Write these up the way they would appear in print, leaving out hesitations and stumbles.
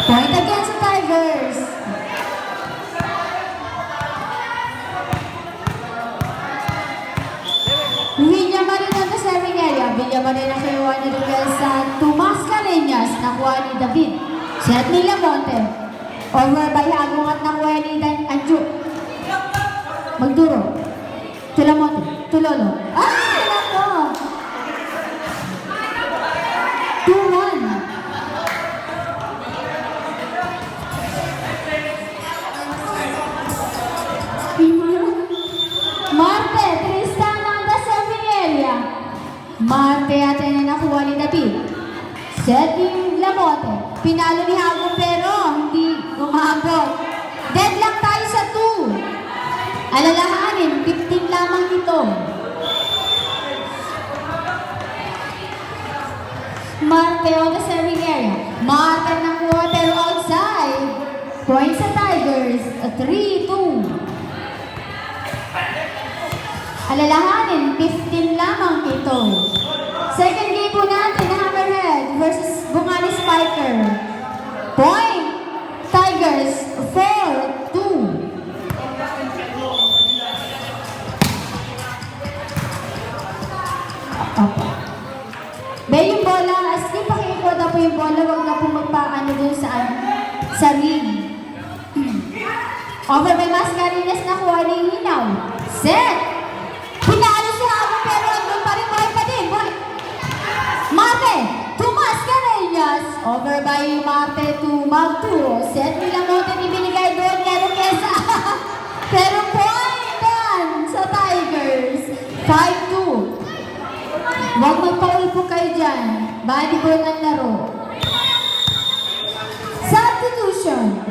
Point again sa Tigers. Villamarin na sa serving area. Villamarin na kinuha ni Ruel sa Tomas Careñas. Nakuha ni David. Set ni Lamonte. Over by Hagong at nakuha ni Dan Anju. Magduro. Tulamonte. Tulolo. Ay! Nako! 2-1. Marte, Tristan on the serving area. Marte at na nakuha ni David. Setting Lamonte. Pinalo ni Hagong pero hindi umabot. Deadlock tayo sa 2. Alalahanin, 15 lamang ito. Marte on the serving area. Marte nakuha pero outside. Point sa Tigers. 3-2. Alalahanin, 15 lamang ito. Second game po natin, Hammerhead versus Bungani Spiker. Point, Tigers, 4-2. Be, yung bola, as di pakikuha na po yung bola, wag na po magpaano dun sa ring. Over by Mascareñas, nakuha ni Hinaw. Set! Pinalo si Hagong pero andun pa rin, buhay pa din. Marte to Mascareñas. Over by Marte to Magturo. Set nila Monte ibinigay doon kay Roquesa. Pero point doon sa Tigers. 5-2. Huwag magpaul po kayo dyan. Body ball ng laro. Substitution.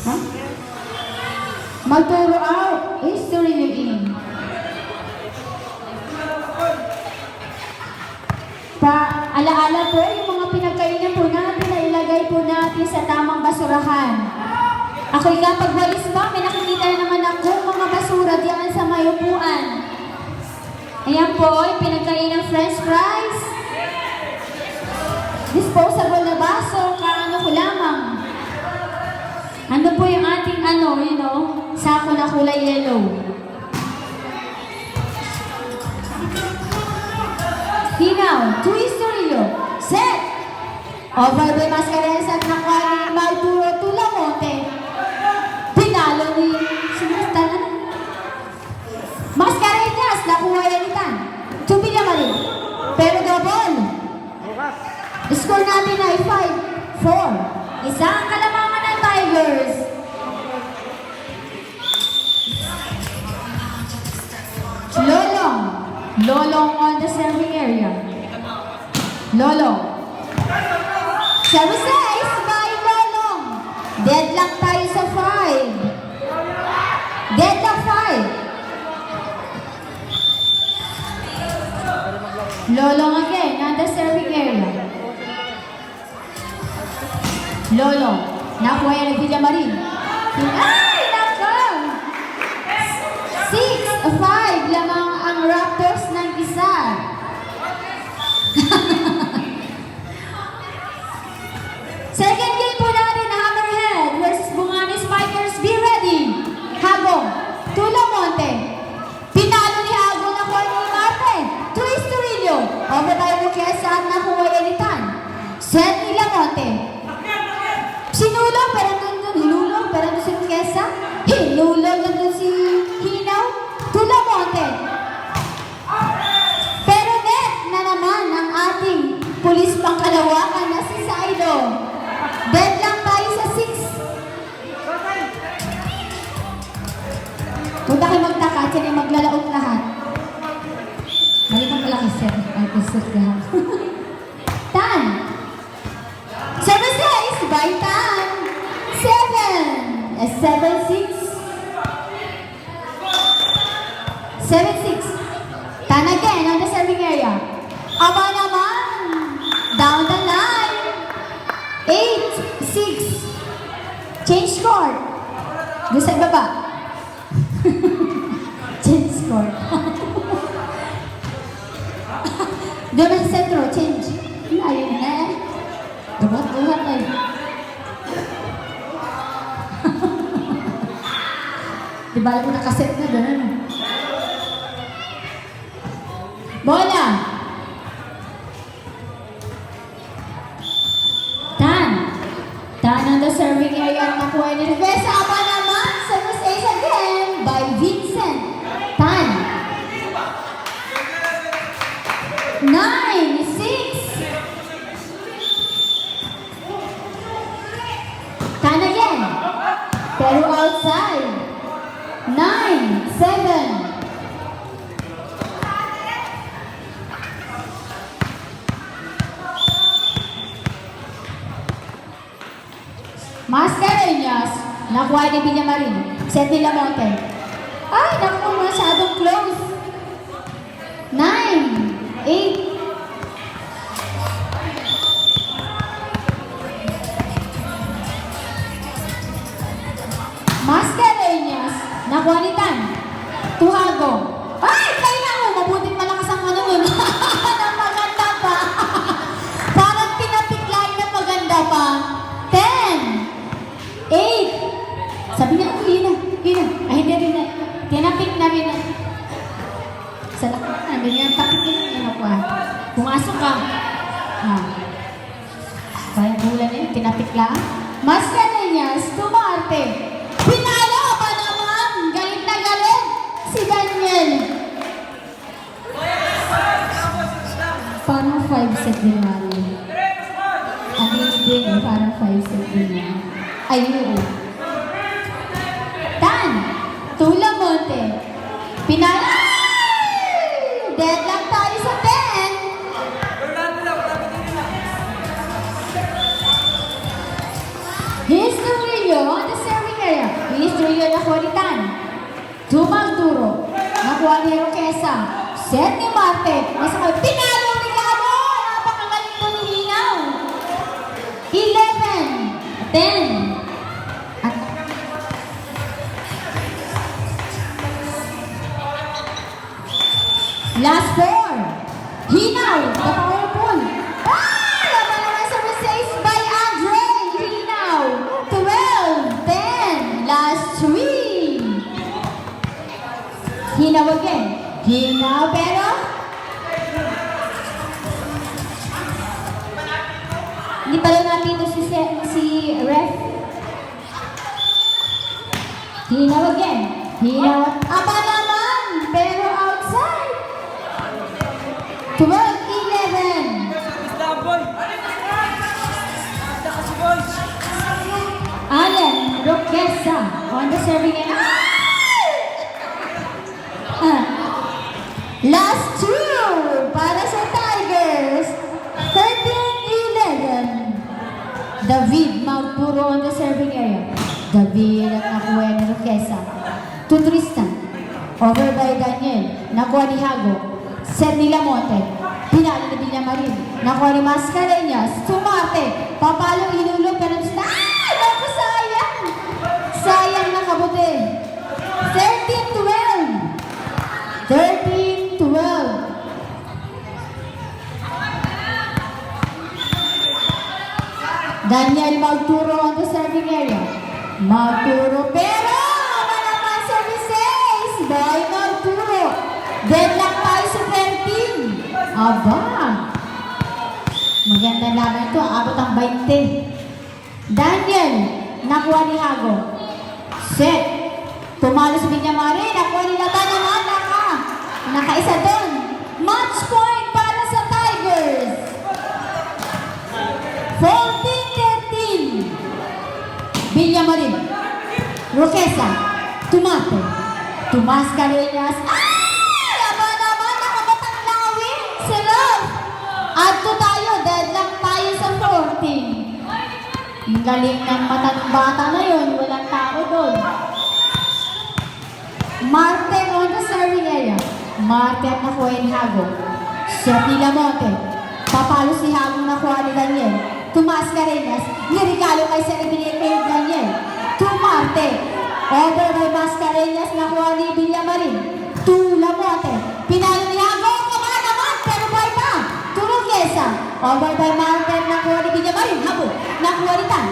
Huh? Magturo out. History nyo in. Alaala po yung mga pinagkainan po natin na ilagay po natin sa tamang basurahan. Ako'y kapag walis pa, may nakikita na naman ako mga basura diyan sa may upuan. Ayan po, yung pinagkainan french fries. Disposable na baso, kaano ko lamang. Ano po yung ating sako na kulay yellow. Hinaw, Twisterillo, set! Over by Mascareñas at nakuha ni Magturo to Lamonte. Pinalo ni Mascareñas, nakuha yan itan. To Villamarin. Pero double. Score natin ay 5-4. Isang kalamangan ng Tigers. Lolong on the serving area. Lolong. Service ace by Lolong. Deadlock tayo sa 5. Deadlock 5. Lolong again on the serving area. Lolong. Nakuha yan ng Villamarin. Ay! Nako! 6-5 lamang ang Raptors ng isa. Second game po natin, Hammerhead versus Bungani Spikers. Be ready. Hagong, to Lamonte. Pinalo ni Hagong, nakuha ni Marte. Twisterillo. Over by Roquesa at nakuha yan itan. Set ni Lamonte. Sinulong, pero doon hinulong, pero doon si Roquesa. Hinulong doon si Hinaw. To Lamonte. Pero net na naman ang ating pulis pangkalawakan na si Saido. Dead lang tayo sa 6. Kung tayo magtaka, siya na maglalaot lahat. Mali pang malaki, sir. Ay, kusot lahat. Tan. Service ace by Tan. 7. 7-6. 7-6. Tan again on the serving area. Aba naman. Down the line. 8-6. Change score. Doon sa ibaba. Change score. Doon sa sentro, change. Ayun na. Duhat-duhat ay. Di ba alam mo nakaset na doon? Bola! Tan! Tan on the serving area at nakuha ni Rivesa. Apa naman? Service ace again by Vincent. Tan! 9, 6. Tan again. Pero outside. 9, 7. Mascareñas. Nakuha ni Villamarin. Set ni Lamonte. Ay, naku, masyadong close. 9, 8. Mascareñas. Nakuha ni Tan. Tuhago. Ay, kaya mo. Mabuting malakas ang ano nun. Nang maganda pa. Parang pinapiglayin na maganda pa. 10, 8. Sabi niya, oh, hina. Ay, hindi rin na. Tinapik na rin na. Sa lakot na. Hindi niya tapik yun. Ano po ah. Pumasok ka. Kaya bulan yun. Tinapik lang. Mascareñas. Tumarte. Pinalo pa naman. Galit na galit. Si Daniel. Parang 5 set din namin. At least din, parang 5 set din niya. Ay, oo. Tan! Tula Monte. Pinala! Deadlock tayo sa 10. History on the serving area. History on nakuha ni Tan. Tumagduro. Nakuha ni Roquesa. Set ni Marte. Masakay. Pinalo ni Gabo! Napakagaling mo ni Hinaw. 11, 10. At last 4. Hinaw. The powerful. Ah! Laban naman sa receive by Andre. Hinaw. 12, 10. Last 3. Hinaw again. Hinaw pero hindi pala natin ito si Ref. Hinaw again. Hinaw. Apa naman! Pero outside. 12, 11. Allen Roquesa on the serving end. Last 2 para sa Tigers. 13, 11. David Magpuro on the serving area. David at nakuha ni Roquesa. To Tristan. Over by Daniel. Nakuha ni Hago. Set ni Lamonte. Pinalo ni Villamarin. Nakuha ni Mascareñas. Tumarte. Papalo inulog pero Tristan. Ah! Naku, sayang! Sayang nakabuti. 13, 12. 13, 12. Daniel Magturo on the serving area. Magturo pero naman services by Magturo. Deadlock tayo sa 13. Aba. Magandang laban ito. Abot ang 20. Daniel. Nakuha ni Hago. Set. Tumalo sa Villamarin. Nakuha ni Lata naman. Nakaisa doon. Match point para sa Tigers. 14-13. Villamarin. Roquesa. Tumate. Mascareñas. Ay! Aba naman. Nakabatang lawin. Sarap. Adto tayo. Deadlock tayo sa 14. Ang galing ng mata ng bata na yun. Walang tao doon. Marte on the serving area. Marte at nakuha ni Hago. Set ni Lamonte. Papalo si Hago nakuha ni Daniel. Mascareñas. Nirigalo kay sa ibinigay ni Daniel. Marte. Over by Mascareñas nakuha ni Villamarin. Lamonte. Pinalo ni Hago. Kama naman. Pero buhay pa. Over by Martin, nakuha ni Villamayun. Habol, nakuha ni Tan.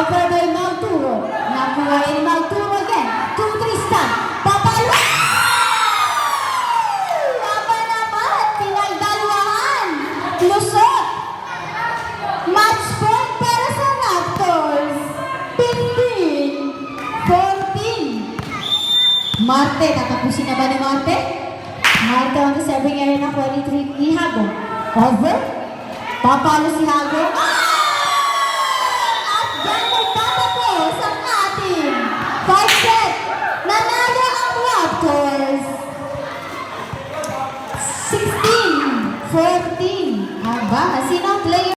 Over by Mauturo. Nakuha ni Mauturo again. To Tristan. Papalo! Aba naman, pinagdalawahan. Lusot. Match point para sa Raptors. 15-14. Marte, tatapusin na ba ni Marte? Marte on the serving area na 23 ni Hago. Over. Papalo si Hago. At yan magtatapos ang ating 5 set. Nanalo ang Raptors. 16-14. Aba, sino ang player?